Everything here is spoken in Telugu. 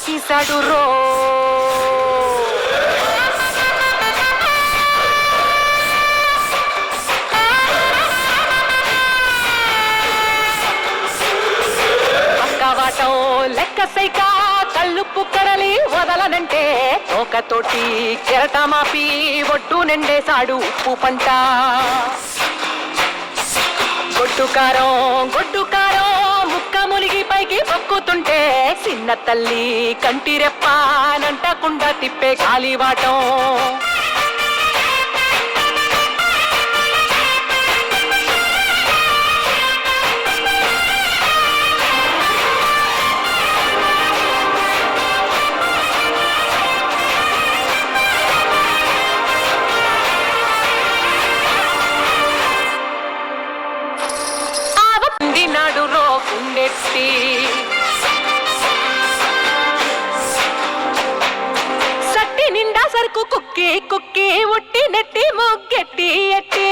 గీసాడు రో. పక్కవాటం లెక్క సైకా కళ్ళుప్పు కడలి వదలనంటే తోకతోటి కెరటమాపి ఒడ్డు నిండేశాడు ఉప్పు పంట. గొడ్డు కారం ముక్క మునిగి పైకి పక్కుతుంటే చిన్న తల్లి కంటి రెప్పానంటకుండా తిప్పే గాలివాటం. నాడు రోకుండెత్తి సట్టి నిండా సరుకు కుక్కి కుక్కి ఉట్టి నెట్టి ముగ్గెట్టి ఎట్టి